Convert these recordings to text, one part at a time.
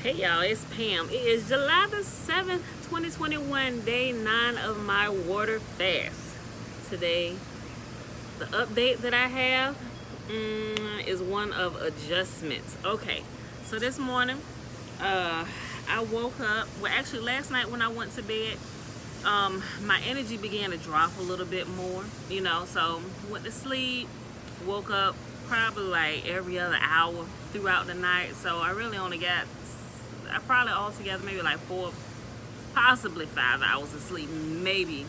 Hey y'all, it's Pam. It is July the 7th, 2021, day 9 of my water fast. Today, the update that I have is one of adjustments. Okay, so this morning, I woke up. Well, actually, last night when I went to bed, my energy began to drop a little bit more, so went to sleep, woke up probably like every other hour throughout the night. So I really only got, I probably altogether maybe like 4, possibly 5 hours of sleep, maybe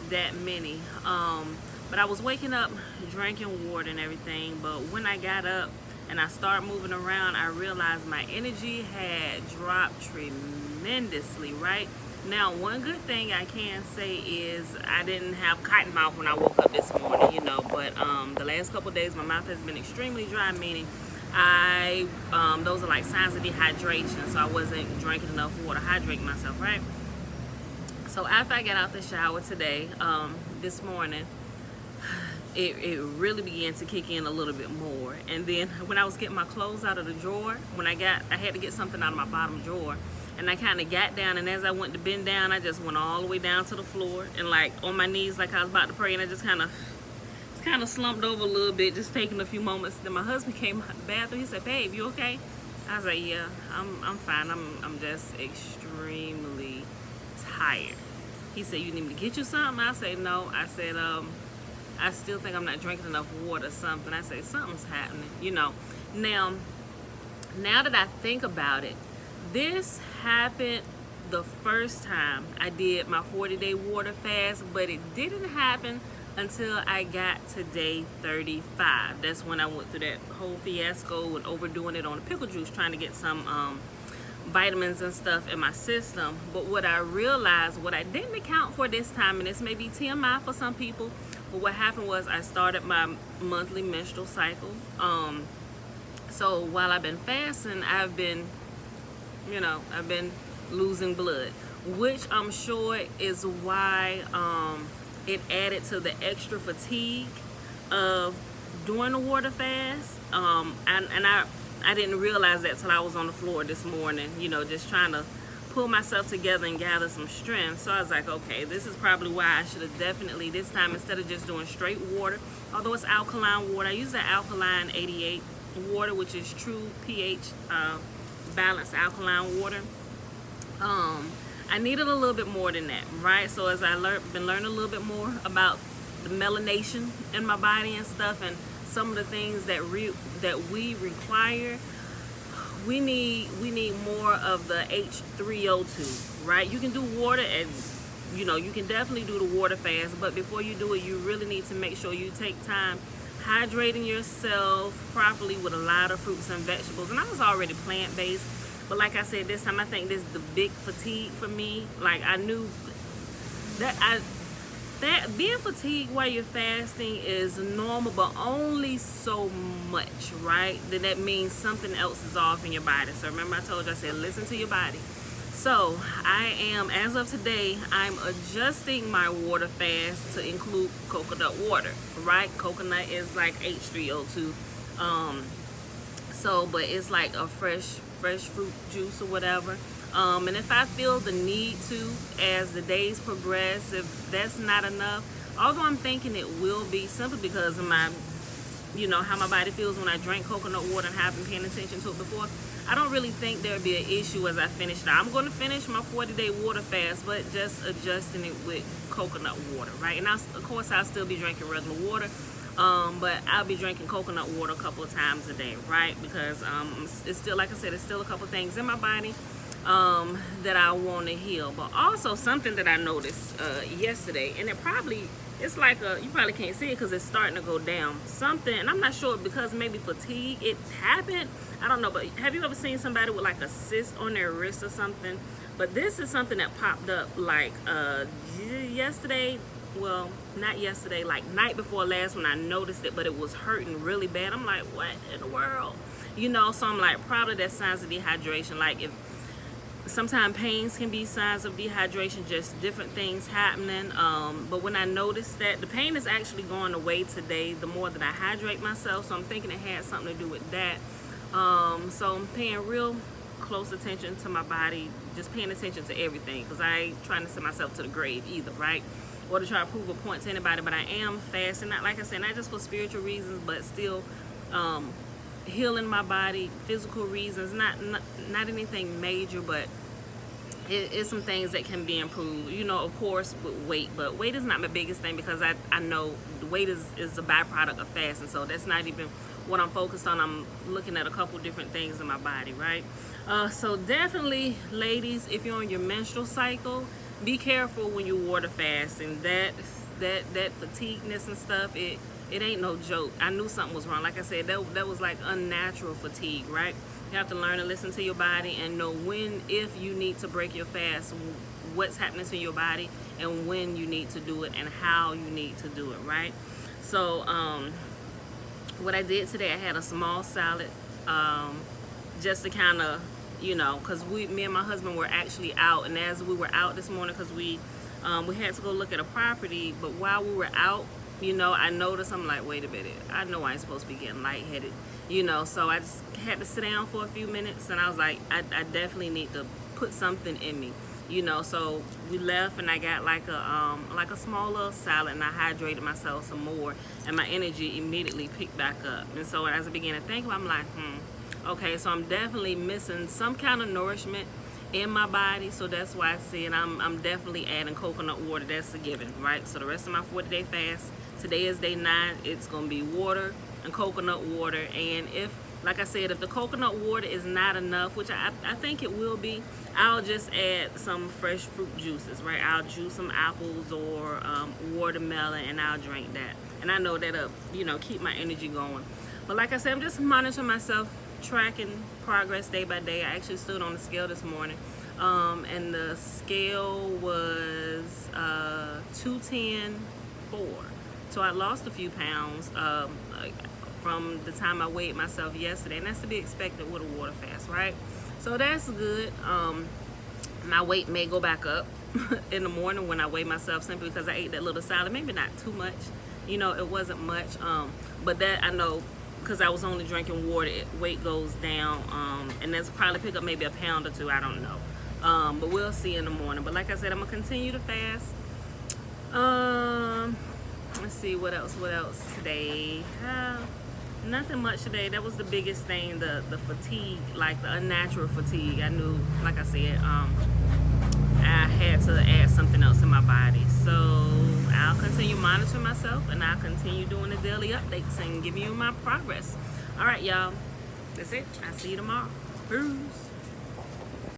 that many. But I was waking up drinking water and everything. But when I got up and I started moving around, I realized my energy had dropped tremendously, right? Now, one good thing I can say is I didn't have cotton mouth when I woke up this morning, but the last couple of days my mouth has been extremely dry, meaning those are like signs of dehydration, so I wasn't drinking enough water, hydrating myself, right? So after I got out the shower today, this morning, it really began to kick in a little bit more. And then when I was getting my clothes out of the drawer, I had to get something out of my bottom drawer, and I kind of got down, and as I went to bend down, I just went all the way down to the floor and like on my knees like I was about to pray, and I just kind of slumped over a little bit, just taking a few moments. Then my husband came out the bathroom. He said, "Babe, you okay?" I was like, "Yeah, I'm fine. I'm just extremely tired." He said, "You need me to get you something?" I said, "No." I said, "I still think I'm not drinking enough water or something." I said, "Something's happening, Now that I think about it, this happened the first time I did my 40-day water fast, but it didn't happen until I got to day 35. That's when I went through that whole fiasco and overdoing it on the pickle juice, trying to get some vitamins and stuff in my system. But what I realized, what I didn't account for this time, and this may be TMI for some people, but what happened was I started my monthly menstrual cycle. So while I've been fasting, I've been losing blood, which I'm sure is why it added to the extra fatigue of doing the water fast. And I didn't realize that till I was on the floor this morning, just trying to pull myself together and gather some strength. So I was like, okay, this is probably why I should have definitely this time, instead of just doing straight water, although it's alkaline water, I use the alkaline 88 water, which is true pH balanced alkaline water. I needed a little bit more than that, right? So as I been learning a little bit more about the melanation in my body and stuff, and some of the things that we require, we need more of the H2O, right? You can do water, and you can definitely do the water fast, but before you do it, you really need to make sure you take time hydrating yourself properly with a lot of fruits and vegetables. And I was already plant-based, but like I said, this time I think this is the big fatigue for me. Like, I knew that being fatigued while you're fasting is normal, but only so much, right? Then that means something else is off in your body. So remember I told you, I said, listen to your body. So I am, as of today, I'm adjusting my water fast to include coconut water, right? Coconut is like H3O2. But it's like a fresh fruit juice or whatever. And if I feel the need to, as the days progress, if that's not enough, although I'm thinking it will be, simply because of my, how my body feels when I drink coconut water and have been paying attention to it before, I don't really think there'll be an issue as I finish it. I'm going to finish my 40-day water fast, but just adjusting it with coconut water, right? And of course, I'll still be drinking regular water, but I'll be drinking coconut water a couple of times a day, right? Because it's still, like I said, it's still a couple things in my body that I want to heal. But also something that I noticed yesterday, and it's like you probably can't see it because it's starting to go down. Something, and I'm not sure, because maybe fatigue, it happened. I don't know, but have you ever seen somebody with like a cyst on their wrist or something? But this is something that popped up like yesterday. Well, not yesterday, like night before last, when I noticed it, but it was hurting really bad. I'm like, what in the world? So I'm like, probably that's signs of dehydration. Like, if sometimes pains can be signs of dehydration, just different things happening. But when I noticed that, the pain is actually going away today the more that I hydrate myself, so I'm thinking it had something to do with that. So I'm paying real close attention to my body, just paying attention to everything, because I ain't trying to send myself to the grave either, right? Or to try to prove a point to anybody, but I am fasting, not, like I said, not just for spiritual reasons, but still healing my body, physical reasons, not anything major, but it's some things that can be improved, you know, of course, with weight. But weight is not my biggest thing, because I know the weight is a byproduct of fasting, so that's not even what I'm focused on. I'm looking at a couple different things in my body, right? So definitely, ladies, if you're on your menstrual cycle, be careful when you water fast, and that fatigueness and stuff, it ain't no joke. I knew something was wrong. Like I said, that was like unnatural fatigue, right? You have to learn to listen to your body and know when, if you need to break your fast, what's happening to your body, and when you need to do it and how you need to do it, right? So what I did today, I had a small salad, just to kind of, you know, because me and my husband were actually out, and as we were out this morning, because we had to go look at a property, but while we were out, you know, I noticed, I'm like, wait a minute, I know I ain't supposed to be getting lightheaded, you know, so I just had to sit down for a few minutes, and I was like, I definitely need to put something in me, you know. So we left, and I got like a small little salad, and I hydrated myself some more, and my energy immediately picked back up. And so as I began to think, I'm like, okay, so I'm definitely missing some kind of nourishment in my body, so that's why I said I'm definitely adding coconut water. That's a given, right? So the rest of my 40-day fast, today is day 9, it's gonna be water and coconut water. And if, like I said, if the coconut water is not enough, which I think it will be, I'll just add some fresh fruit juices, right? I'll juice some apples or watermelon, and I'll drink that, and I know that'll, you know, keep my energy going. But like I said, I'm just monitoring myself, tracking progress day by day. I actually stood on the scale this morning, and the scale was 210.4. So I lost a few pounds from the time I weighed myself yesterday, and that's to be expected with a water fast, right? So that's good. My weight may go back up in the morning when I weigh myself, simply because I ate that little salad. Maybe not too much, you know, it wasn't much, but that I know, because I was only drinking water, weight goes down, and that's probably pick up maybe a pound or 2, I don't know, but we'll see in the morning. But like I said, I'm gonna continue to fast. Let's see, what else today. Nothing much today. That was the biggest thing, the fatigue, like the unnatural fatigue. I knew, like I said, I had to add something else in my body. So I'll continue monitoring myself, and I'll continue doing the daily updates and giving you my progress. All right, y'all. That's it. I'll see you tomorrow. Peace.